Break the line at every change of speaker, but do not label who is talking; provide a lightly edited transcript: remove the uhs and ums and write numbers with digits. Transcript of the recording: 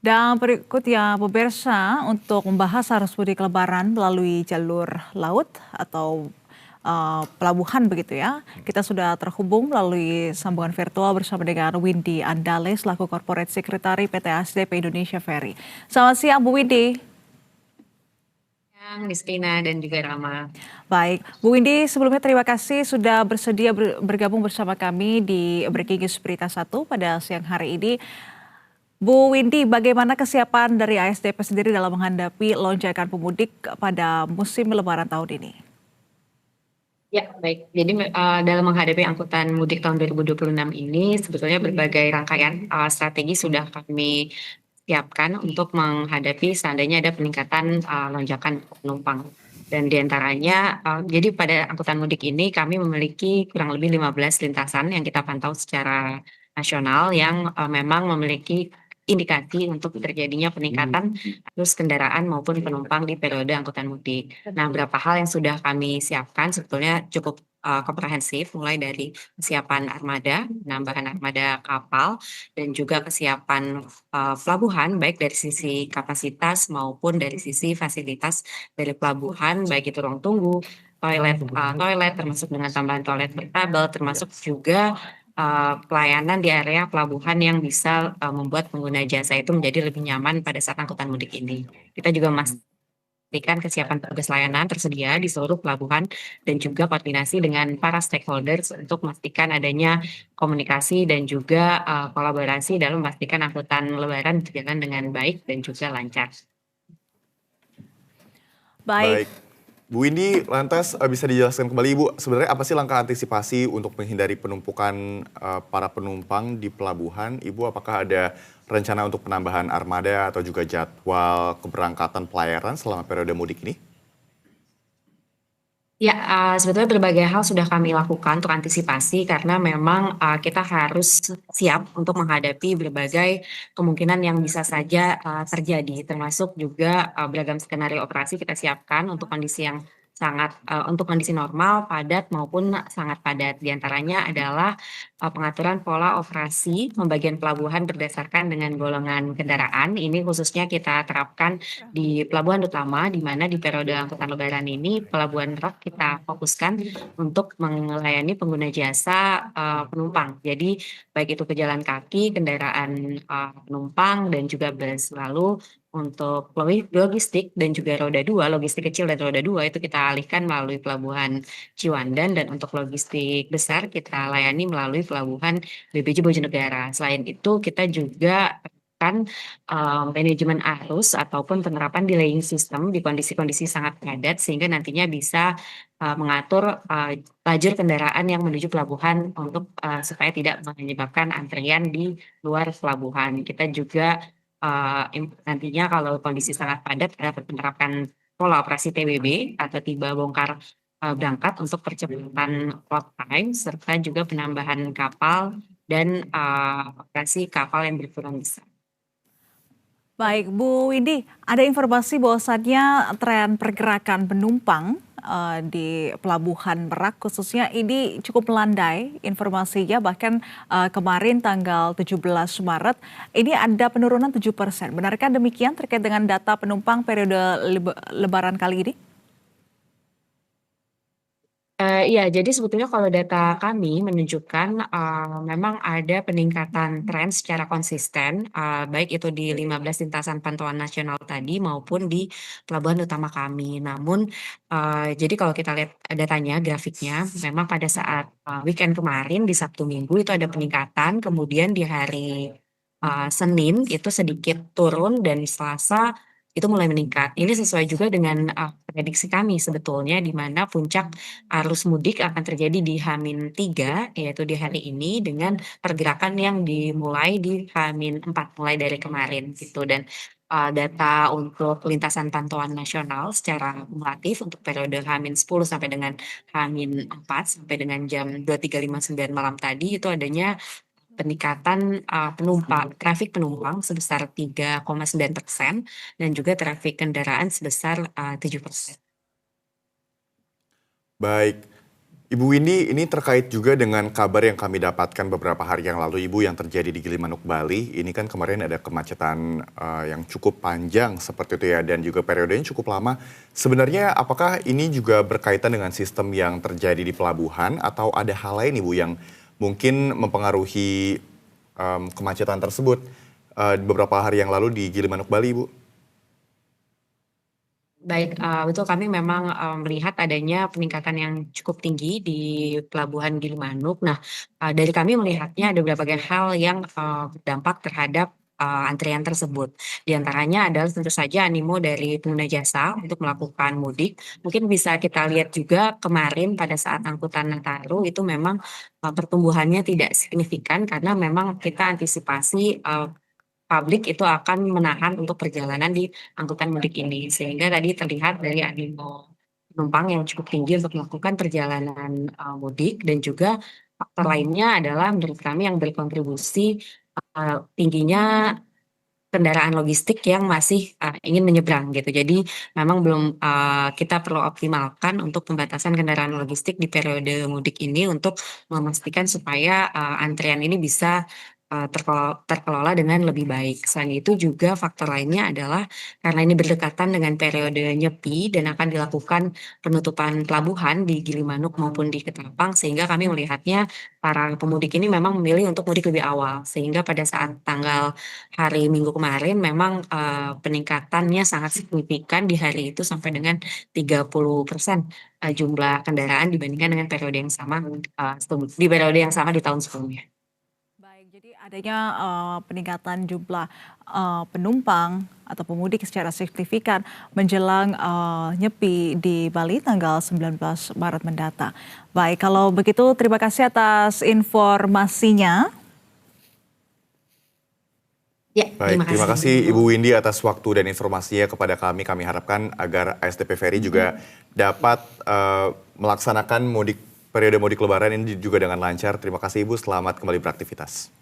Dan berikutnya pemirsa untuk membahas arus mudik lebaran melalui jalur laut atau pelabuhan begitu ya. Kita sudah terhubung melalui sambungan virtual bersama dengan Windy Andale selaku Corporate Secretary PT ASDP Indonesia Ferry. Selamat siang Bu Windy.
Miskina dan juga Rama.
Baik, Bu Windy sebelumnya terima kasih sudah bersedia bergabung bersama kami di Breaking News Berita 1 pada siang hari ini. Bu Windy, bagaimana kesiapan dari ASDP sendiri dalam menghadapi lonjakan pemudik pada musim lebaran tahun ini?
Ya, baik. Jadi dalam menghadapi angkutan mudik tahun 2026 ini, sebetulnya berbagai rangkaian strategi sudah kami siapkan untuk menghadapi seandainya ada peningkatan lonjakan penumpang. Dan diantaranya, jadi pada angkutan mudik ini kami memiliki kurang lebih 15 lintasan yang kita pantau secara nasional yang memang memiliki indikasi untuk terjadinya peningkatan arus kendaraan maupun penumpang di periode angkutan mudik. Nah, beberapa hal yang sudah kami siapkan sebetulnya cukup komprehensif, mulai dari kesiapan armada, penambahan armada kapal, dan juga kesiapan pelabuhan, baik dari sisi kapasitas maupun dari sisi fasilitas dari pelabuhan, baik itu ruang tunggu, toilet, termasuk dengan tambahan toilet portable, termasuk juga pelayanan di area pelabuhan yang bisa membuat pengguna jasa itu menjadi lebih nyaman pada saat angkutan mudik ini. Kita juga memastikan kesiapan petugas layanan tersedia di seluruh pelabuhan dan juga koordinasi dengan para stakeholders untuk memastikan adanya komunikasi dan juga kolaborasi dalam memastikan angkutan lebaran berjalan dengan baik dan juga lancar.
Baik.
Baik, Bu Windy, lantas bisa dijelaskan kembali Ibu, sebenarnya apa sih langkah antisipasi untuk menghindari penumpukan para penumpang di pelabuhan? Ibu, apakah ada rencana untuk penambahan armada atau juga jadwal keberangkatan pelayaran selama periode mudik ini?
Ya, sebetulnya berbagai hal sudah kami lakukan untuk antisipasi karena memang kita harus siap untuk menghadapi berbagai kemungkinan yang bisa saja terjadi, termasuk juga beragam skenario operasi kita siapkan untuk kondisi yang untuk kondisi normal, padat maupun sangat padat. Di antaranya adalah pengaturan pola operasi pembagian pelabuhan berdasarkan dengan golongan kendaraan. Ini khususnya kita terapkan di pelabuhan utama, di mana di periode angkutan lebaran ini pelabuhan Merak kita fokuskan untuk melayani pengguna jasa penumpang. Jadi baik itu pejalan kaki, kendaraan penumpang dan juga bus. Lalu untuk logistik dan juga roda dua, logistik kecil dan roda dua itu kita alihkan melalui pelabuhan Ciwandan, dan untuk logistik besar kita layani melalui pelabuhan BPJ Bojonegara. Selain itu kita juga kan manajemen arus ataupun penerapan delaying system di kondisi-kondisi sangat padat sehingga nantinya bisa mengatur lajur kendaraan yang menuju pelabuhan untuk supaya tidak menyebabkan antrian di luar pelabuhan. Kita juga nantinya kalau kondisi sangat padat dapat menerapkan pola operasi TBB atau tiba bongkar berangkat untuk percepatan load time serta juga penambahan kapal dan operasi kapal yang berkurang besar.
Baik, Bu Windy, ada informasi bahwasannya tren pergerakan penumpang di Pelabuhan Merak khususnya ini cukup melandai informasinya, bahkan kemarin tanggal 17 Maret ini ada penurunan 7%. Benarkah demikian terkait dengan data penumpang periode Lebaran kali ini?
Iya, jadi sebetulnya kalau data kami menunjukkan memang ada peningkatan tren secara konsisten, baik itu di 15 lintasan pantauan nasional tadi maupun di pelabuhan utama kami. Namun, jadi kalau kita lihat datanya, grafiknya, memang pada saat weekend kemarin di Sabtu Minggu itu ada peningkatan, kemudian di hari Senin itu sedikit turun dan di Selasa itu mulai meningkat. Ini sesuai juga dengan prediksi kami sebetulnya, di mana puncak arus mudik akan terjadi di H-3, yaitu di hari ini, dengan pergerakan yang dimulai di H-4, mulai dari kemarin gitu. Dan data untuk lintasan pantauan nasional secara kumulatif untuk periode H-10 sampai dengan H-4 sampai dengan jam 23.59 malam tadi itu adanya peningkatan trafik penumpang sebesar 3,9% dan juga trafik kendaraan sebesar 7%.
Baik, Ibu Windy, ini terkait juga dengan kabar yang kami dapatkan beberapa hari yang lalu, Ibu, yang terjadi di Gilimanuk, Bali. Ini kan kemarin ada kemacetan yang cukup panjang seperti itu ya, dan juga periodenya cukup lama. Sebenarnya apakah ini juga berkaitan dengan sistem yang terjadi di pelabuhan atau ada hal lain, Ibu, yang mungkin mempengaruhi kemacetan tersebut beberapa hari yang lalu di Gilimanuk, Bali, Ibu?
Baik, betul kami memang, melihat adanya peningkatan yang cukup tinggi di Pelabuhan Gilimanuk. Nah, dari kami melihatnya ada berbagai hal yang, berdampak terhadap, antrian tersebut. Di antaranya adalah tentu saja animo dari pengguna jasa untuk melakukan mudik. Mungkin bisa kita lihat juga kemarin pada saat angkutan Nataru itu memang, pertumbuhannya tidak signifikan karena memang kita antisipasi, publik itu akan menahan untuk perjalanan di angkutan mudik ini, sehingga tadi terlihat dari animo penumpang yang cukup tinggi untuk melakukan perjalanan, mudik dan juga faktor lainnya adalah menurut kami yang berkontribusi, tingginya kendaraan logistik yang masih, ingin menyeberang gitu. Jadi memang belum, kita perlu optimalkan untuk pembatasan kendaraan logistik di periode mudik ini untuk memastikan supaya, antrian ini bisa, terkelola dengan lebih baik. Selain itu juga faktor lainnya adalah karena ini berdekatan dengan periode nyepi dan akan dilakukan penutupan pelabuhan di Gilimanuk maupun di Ketapang, sehingga kami melihatnya para pemudik ini memang memilih untuk mudik lebih awal. Sehingga pada saat tanggal hari Minggu kemarin memang, peningkatannya sangat signifikan di hari itu sampai dengan 30%, jumlah kendaraan dibandingkan dengan periode yang sama, di periode yang sama di tahun sebelumnya.
Baik, jadi adanya peningkatan jumlah penumpang atau pemudik secara signifikan menjelang nyepi di Bali tanggal 19 Maret mendatang. Baik, kalau begitu terima kasih atas informasinya.
Ya,
Baik, terima
kasih.
kasih Ibu Windy atas waktu dan informasinya kepada kami. Kami harapkan agar ASDP Ferry juga dapat melaksanakan periode mudik Lebaran ini juga dengan lancar. Terima kasih Ibu, selamat kembali beraktivitas.